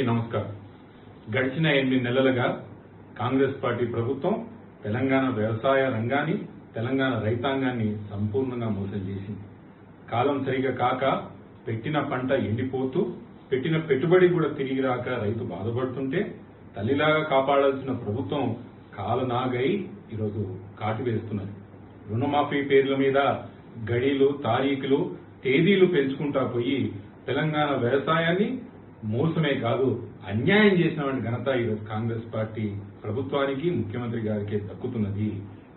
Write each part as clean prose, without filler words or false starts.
నమస్కారం. గడిచిన 8 నెలలుగా కాంగ్రెస్ పార్టీ ప్రభుత్వం తెలంగాణ వ్యవసాయ రంగాన్ని, తెలంగాణ రైతాంగాన్ని సంపూర్ణంగా మోసం చేసింది. కాలం సరిగా కాక పెట్టిన పంట ఎండిపోతూ, పెట్టిన పెట్టుబడి కూడా తిరిగి రాక రైతు బాధపడుతుంటే, తల్లిలాగా కాపాడాల్సిన ప్రభుత్వం కాలనాగై ఈరోజు కాటివేస్తున్నది. రుణమాఫీ పేర్ల మీద గడీలు, తారీఖులు, తేదీలు పెంచుకుంటా పోయి తెలంగాణ వ్యవసాయాన్ని మోసమే కాదు అన్యాయం చేసినటువంటి ఘనత ఈరోజు కాంగ్రెస్ పార్టీ ప్రభుత్వానికి, ముఖ్యమంత్రి గారికి దక్కుతున్నది.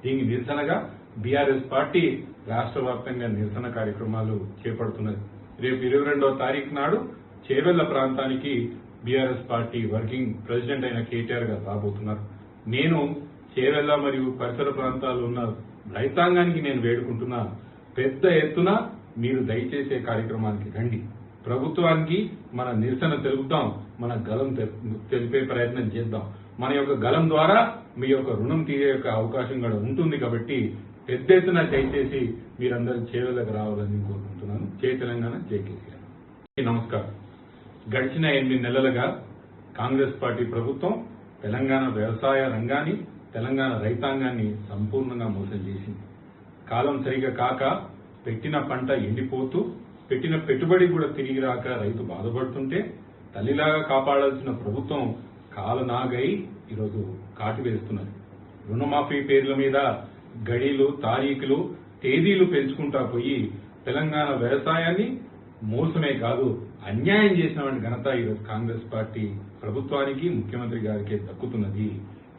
దీనికి నిరసనగా బీఆర్ఎస్ పార్టీ రాష్ట్ర వ్యాప్తంగా నిరసన కార్యక్రమాలు చేపడుతున్నది. రేపు 22వ తారీఖు నాడు చేవెళ్ల ప్రాంతానికి బీఆర్ఎస్ పార్టీ వర్కింగ్ ప్రెసిడెంట్ అయిన కేటీఆర్ గారు రాబోతున్నారు. నేను చేవెళ్ల మరియు పరిసర ప్రాంతాల్లో ఉన్న రైతాంగానికి నేను వేడుకుంటున్నా, పెద్ద ఎత్తున మీరు దయచేసే కార్యక్రమానికి రండి. ప్రభుత్వానికి మన నిరసన తెలుపుతాం, మన గలం తెలిపే ప్రయత్నం చేద్దాం. మన యొక్క గలం ద్వారా మీ యొక్క రుణం తీరే యొక్క అవకాశం కూడా ఉంటుంది. కాబట్టి పెద్ద ఎత్తున దయచేసి మీరందరూ చేవెళ్లకు రావాలని కోరుకుంటున్నాను. జై తెలంగాణ, జై కేసీఆర్. నమస్కారం. గడిచిన 8 నెలలుగా కాంగ్రెస్ పార్టీ ప్రభుత్వం తెలంగాణ వ్యవసాయ రంగాన్ని, తెలంగాణ రైతాంగాన్ని సంపూర్ణంగా మోసం చేసింది. కాలం సరిగా కాక పెట్టిన పంట ఎండిపోతూ, పెట్టిన పెట్టుబడి కూడా తిరిగి రాక రైతు బాధపడుతుంటే, తల్లిలాగా కాపాడాల్సిన ప్రభుత్వం కాలనాగై ఈరోజు కాటివేస్తున్నది. రుణమాఫీ పేర్ల మీద గడీలు, తారీఖులు, తేదీలు పెంచుకుంటా పోయి తెలంగాణ వ్యవసాయాన్ని మోసమే కాదు అన్యాయం చేసినటువంటి ఘనత ఈరోజు కాంగ్రెస్ పార్టీ ప్రభుత్వానికి, ముఖ్యమంత్రి గారికి దక్కుతున్నది.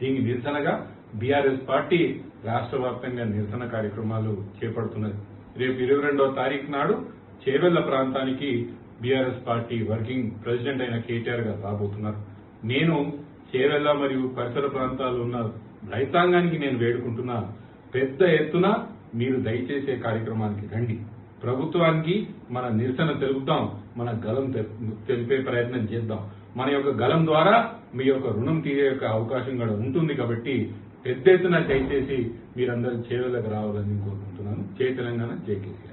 దీనికి నిరసనగా బీఆర్ఎస్ పార్టీ రాష్ట్ర వ్యాప్తంగా నిరసన కార్యక్రమాలు చేపడుతున్నది. రేపు 22వ తారీఖు నాడు చేవెళ్ల ప్రాంతానికి బీఆర్ఎస్ పార్టీ వర్కింగ్ ప్రెసిడెంట్ అయిన కేటీఆర్ గారు రాబోతున్నారు. నేను చేవెళ్ల మరియు పరిసర ప్రాంతాల్లో ఉన్న రైతాంగానికి నేను వేడుకుంటున్నా, పెద్ద ఎత్తున మీరు దయచేసే కార్యక్రమానికి రండి. ప్రభుత్వానికి మన నిరసన తెలుపుతాం, మన గలం తెలిపే ప్రయత్నం చేద్దాం. మన యొక్క గలం ద్వారా మీ యొక్క రుణం తీరే యొక్క అవకాశం కూడా ఉంటుంది. కాబట్టి పెద్ద ఎత్తున దయచేసి మీరందరూ చేవెళ్లకు రావాలని కోరుకుంటున్నాను. జై తెలంగాణ, జై కేసీఆర్.